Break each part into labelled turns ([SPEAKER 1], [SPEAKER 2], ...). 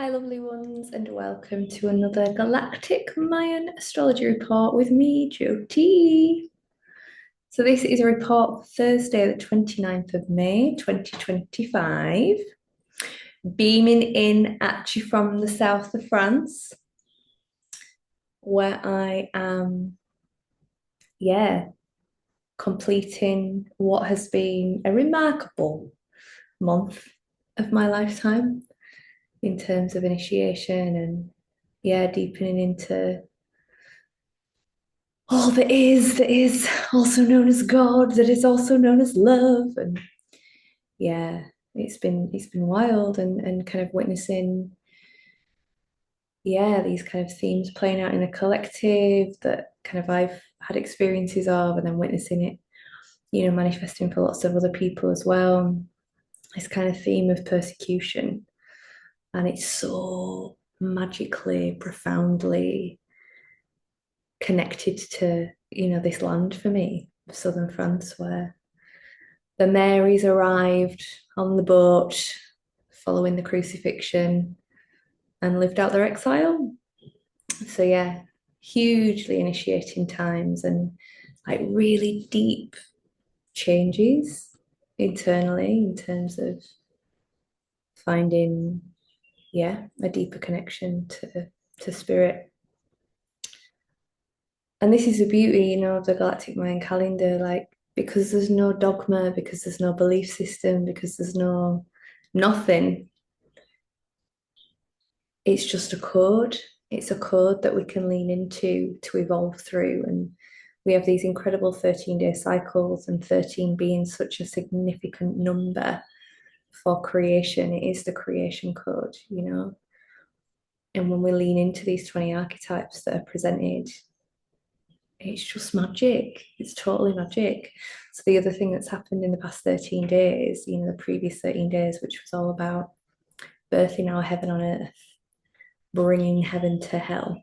[SPEAKER 1] Hi, lovely ones, and welcome to another Galactic Mayan Astrology Report with me, Jyoti. So, this is a report for Thursday, the 29th of May, 2025, beaming in at you from the south of France, where I am, yeah, completing what has been a remarkable month of my lifetime in terms of initiation and, yeah, deepening into all that is also known as God, that is also known as love. And yeah, it's been wild and kind of witnessing, yeah, these kind of themes playing out in a collective that kind of I've had experiences of, and then witnessing it, manifesting for lots of other people as well. This kind of theme of persecution. And it's so magically, profoundly connected to, this land for me, southern France, where the Marys arrived on the boat following the crucifixion and lived out their exile. So, yeah, hugely initiating times and like really deep changes internally in terms of finding, yeah, a deeper connection to spirit. And this is the beauty, of the Galactic Mayan calendar, like because there's no dogma, because there's no belief system, because there's no nothing. It's just a code. It's a code that we can lean into to evolve through. And we have these incredible 13-day cycles, and 13 being such a significant number for creation. It is the creation code. And when we lean into these 20 archetypes that are presented, it's just magic. It's totally magic. So the other thing that's happened in the past 13 days, the previous 13 days, which was all about birthing our heaven on earth, bringing heaven to hell.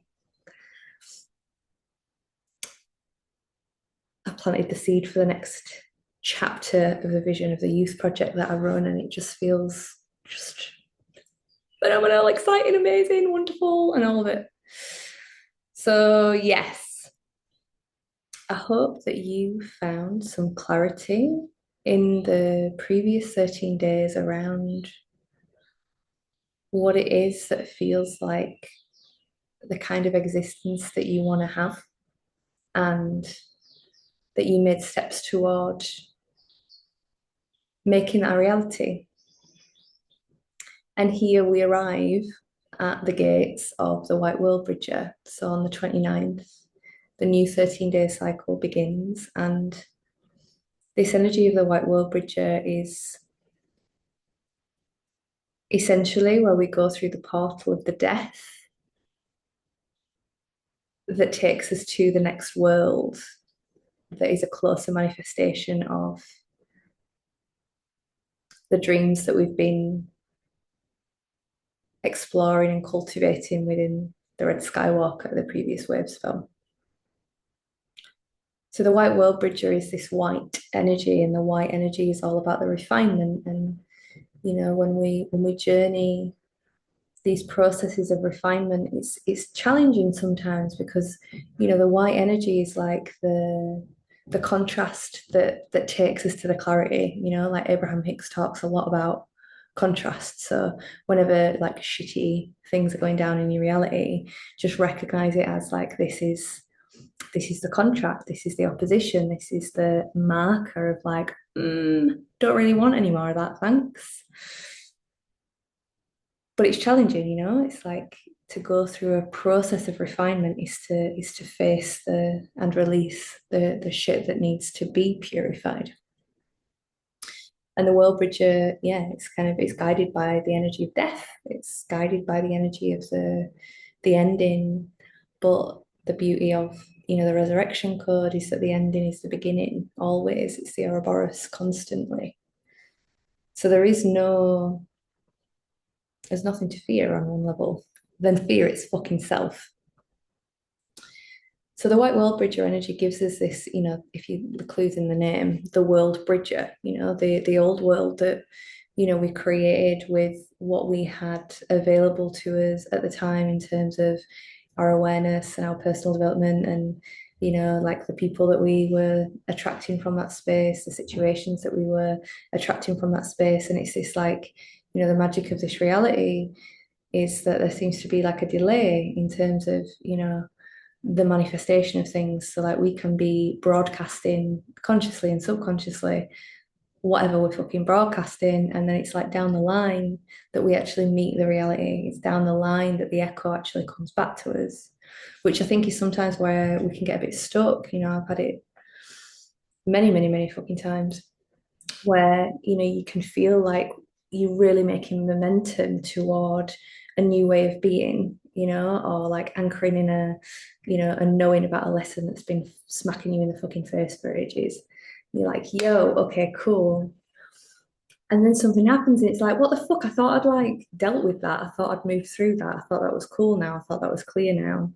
[SPEAKER 1] I planted the seed for the next chapter of the vision of the youth project that I run, and it just feels just phenomenal, exciting, amazing, wonderful, and all of it. So, yes, I hope that you found some clarity in the previous 13 days around what it is that feels like the kind of existence that you want to have, and that you made steps toward making that a reality. And here we arrive at the gates of the White Worldbridger. So on the 29th, the new 13-day cycle begins. And this energy of the White Worldbridger is essentially where we go through the portal of the death that takes us to the next world, that is a closer manifestation of the dreams that we've been exploring and cultivating within the Red Skywalker, the previous Wavespell. So the White Worldbridger is this white energy, and the white energy is all about the refinement. And when we journey these processes of refinement, it's challenging sometimes because the white energy is like the contrast that takes us to the clarity. Like Abraham Hicks talks a lot about contrast. So whenever like shitty things are going down in your reality, just recognize it as like this is the contract, this is the opposition, this is the marker of like, don't really want any more of that, thanks. But it's challenging, it's like to go through a process of refinement is to face and release the shit that needs to be purified. And the Worldbridger, yeah, it's guided by the energy of death. It's guided by the energy of the ending. But the beauty of the resurrection code is that the ending is the beginning always. It's the Ouroboros constantly. So there's nothing to fear on one level than fear its fucking self. So the White Worldbridger energy gives us this, if you the clues in the name, the Worldbridger, the old world that we created with what we had available to us at the time in terms of our awareness and our personal development and like the people that we were attracting from that space, the situations that we were attracting from that space. And it's this like, the magic of this reality is that there seems to be like a delay in terms of, the manifestation of things. So like we can be broadcasting consciously and subconsciously whatever we're fucking broadcasting, and then it's like down the line that we actually meet the reality. It's down the line that the echo actually comes back to us, which I think is sometimes where we can get a bit stuck. I've had it many, many, many fucking times where you can feel like you're really making momentum toward a new way of being, or like anchoring in a knowing about a lesson that's been smacking you in the fucking face for ages. You're like, yo, okay, cool. And then something happens and it's like, what the fuck? I thought I'd like dealt with that. I thought I'd moved through that. I thought that was cool now. I thought that was clear now.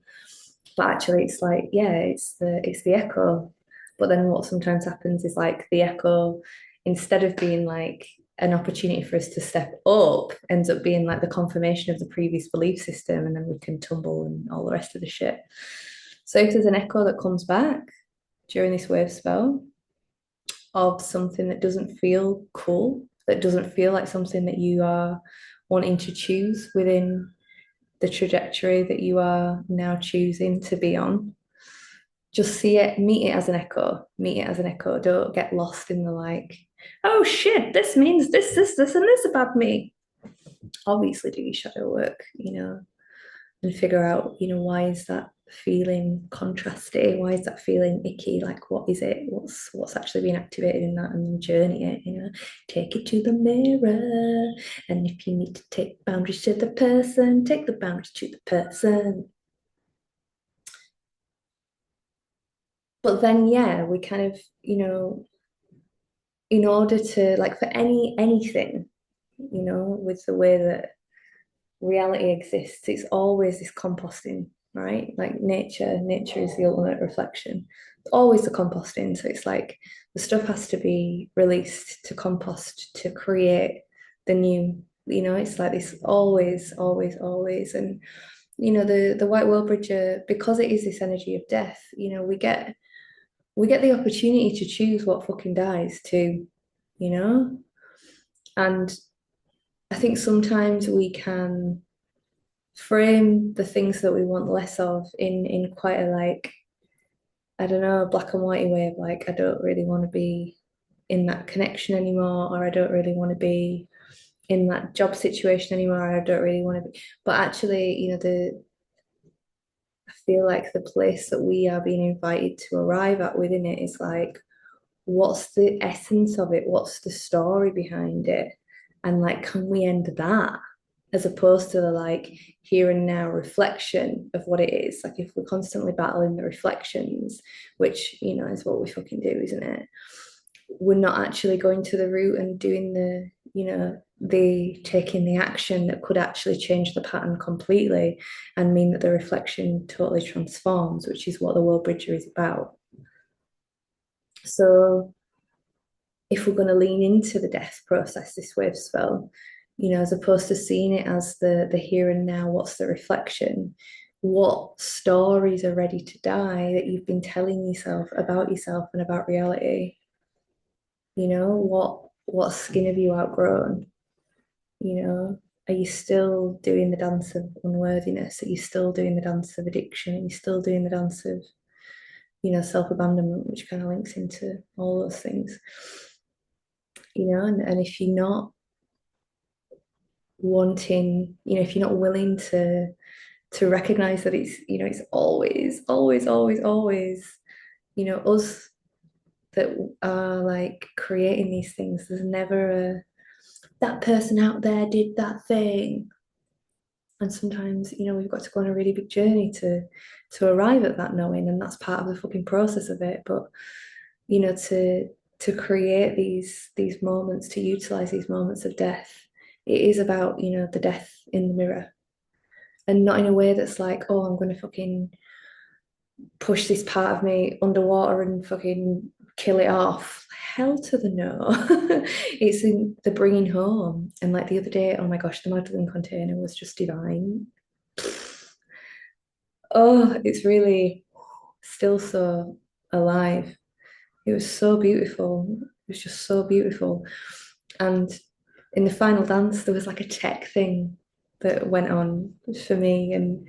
[SPEAKER 1] But actually it's like, yeah, it's the echo. But then what sometimes happens is like the echo, instead of being like an opportunity for us to step up, ends up being like the confirmation of the previous belief system, and then we can tumble and all the rest of the shit. So if there's an echo that comes back during this wave spell of something that doesn't feel cool, that doesn't feel like something that you are wanting to choose within the trajectory that you are now choosing to be on, just see it, meet it as an echo, meet it as an echo. Don't get lost in the like, oh shit, this means this, and this about me. Obviously, do your shadow work, and figure out, why is that feeling contrasty? Why is that feeling icky? Like, what is it? What's actually being activated in that, and journey it, take it to the mirror. And if you need to take boundaries to the person, take the boundaries to the person. But then, yeah, we kind of, in order to like for anything, with the way that reality exists, it's always this composting, right? Like nature is the ultimate reflection. It's always the composting. So it's like the stuff has to be released to compost to create the new, it's like this always, always, always. And the white Worldbridger, because it is this energy of death, we get the opportunity to choose what fucking dies too, you know? And I think sometimes we can frame the things that we want less of in quite a like, I don't know, black and white way of like, I don't really want to be in that connection anymore, or I don't really want to be in that job situation anymore, or I don't really want to be. But actually, I feel like the place that we are being invited to arrive at within it is like, what's the essence of it? What's the story behind it? And like, can we end that? As opposed to the like here and now reflection of what it is. Like if we're constantly battling the reflections, which is what we fucking do, isn't it? We're not actually going to the root and doing the taking the action that could actually change the pattern completely and mean that the reflection totally transforms, which is what the Worldbridger is about. So if we're going to lean into the death process, this Wavespell, as opposed to seeing it as the here and now, what's the reflection? What stories are ready to die that you've been telling yourself and about reality? What skin have you outgrown? Are you still doing the dance of unworthiness? Are you still doing the dance of addiction? Are you still doing the dance of, self-abandonment, which kind of links into all those things? And if you're not wanting, if you're not willing to recognize that it's always, always, always, always, us that are like creating these things. There's never that person out there did that thing. And sometimes, we've got to go on a really big journey to arrive at that knowing, and that's part of the fucking process of it. But to create these moments, to utilize these moments of death, it is about, the death in the mirror. And not in a way that's like, oh, I'm going to fucking push this part of me underwater and fucking kill it off. Hell to the no. It's in the bringing home. And like the other day, oh my gosh, the Magdalene container was just divine. Oh, it's really still so alive. It was so beautiful. It was just so beautiful. And in the final dance, there was like a tech thing that went on for me, and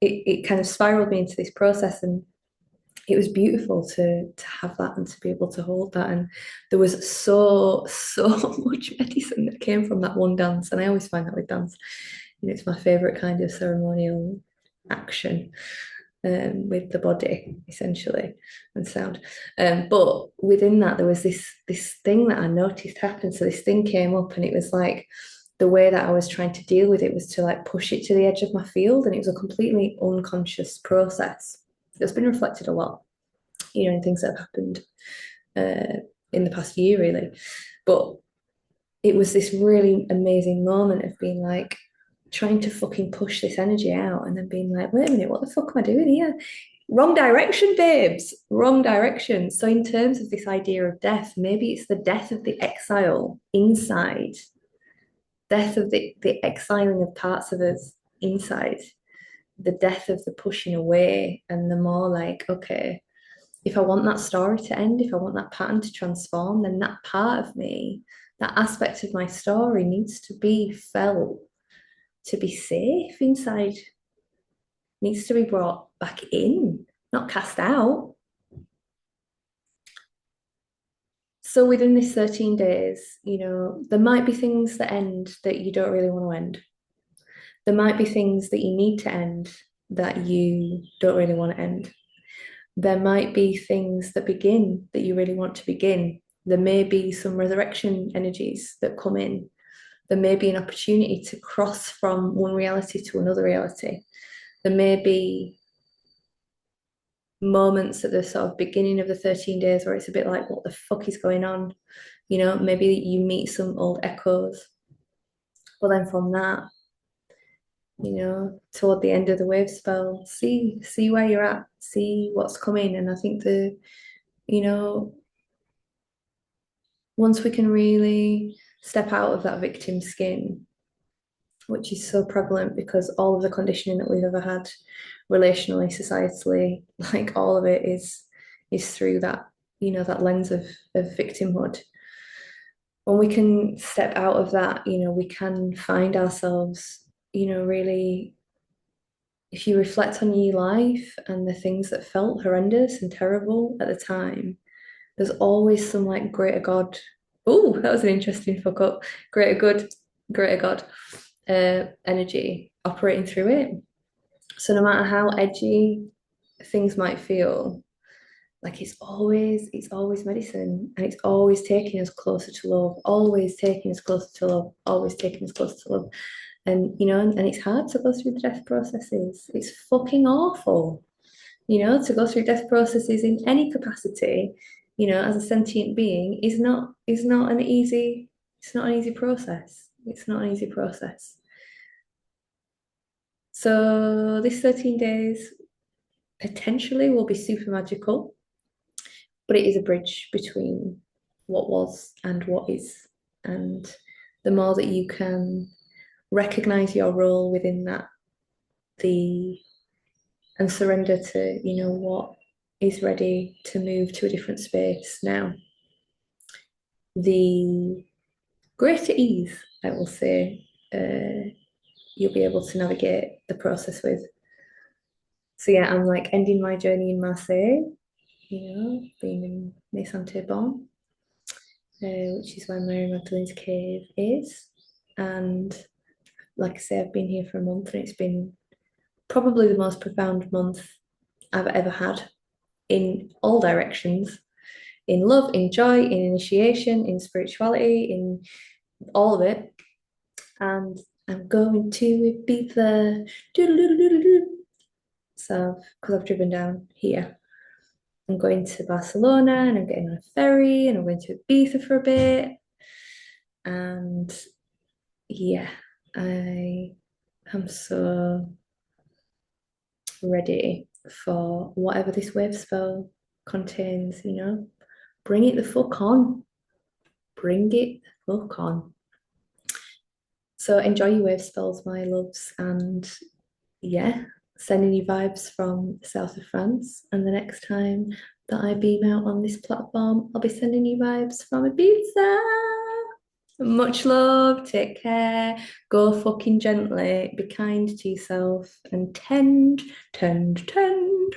[SPEAKER 1] it kind of spiraled me into this process. And it was beautiful to have that and to be able to hold that. And there was so much medicine that came from that one dance. And I always find that with dance, it's my favorite kind of ceremonial action, with the body essentially and sound. But within that, there was this thing that I noticed happen. So this thing came up, and it was like the way that I was trying to deal with it was to like push it to the edge of my field, and it was a completely unconscious process. It's been reflected a lot, in things that have happened in the past year, really. But it was this really amazing moment of being like trying to fucking push this energy out, and then being like, wait a minute, what the fuck am I doing here? Wrong direction, babes. Wrong direction. So, in terms of this idea of death, maybe it's the death of the exile inside, death of the exiling of parts of us inside, the death of the pushing away, and the more like, okay, if I want that story to end, if I want that pattern to transform, then that part of me, that aspect of my story needs to be felt, to be safe inside, needs to be brought back in, not cast out. So within this 13 days, there might be things that end that you don't really want to end. There might be things that you need to end that you don't really want to end. There might be things that begin that you really want to begin. There may be some resurrection energies that come in. There may be an opportunity to cross from one reality to another reality. There may be moments at the sort of beginning of the 13 days where it's a bit like, what the fuck is going on? Maybe you meet some old echoes. But then from that, toward the end of the Wavespell, see where you're at, see what's coming. And I think you know, once we can really step out of that victim skin, which is so prevalent because all of the conditioning that we've ever had relationally, societally, like all of it is through that, that lens of victimhood. When we can step out of that, we can find ourselves, really, if you reflect on your life and the things that felt horrendous and terrible at the time, there's always some like greater God. Oh, that was an interesting fuck up. Greater good, greater God energy operating through it. So no matter how edgy things might feel, like it's always medicine, and it's always taking us closer to love, always taking us closer to love, always taking us closer to love. And and it's hard to go through the death processes. It's fucking awful, to go through death processes in any capacity, as a sentient being is not an easy, it's not an easy process. It's not an easy process. So this 13 days potentially will be super magical, but it is a bridge between what was and what is. And the more that you can recognize your role within that, and surrender to, what is ready to move to a different space now, the greater ease, I will say, you'll be able to navigate the process with. So yeah, I'm like ending my journey in Marseille, being in May-10th, which is where Mary Magdalene's cave is. And like I say, I've been here for a month, and it's been probably the most profound month I've ever had in all directions, in love, in joy, in initiation, in spirituality, in all of it. And I'm going to Ibiza. So, because I've driven down here, I'm going to Barcelona, and I'm getting on a ferry, and I'm going to Ibiza for a bit. And yeah, I am so ready for whatever this Wavespell contains, bring it the fuck on. Bring it the fuck on. So enjoy your wave spells, my loves, and yeah, sending you vibes from the south of France. And the next time that I beam out on this platform, I'll be sending you vibes from Ibiza. Much love, take care, go fucking gently, be kind to yourself, and tend, tend, tend.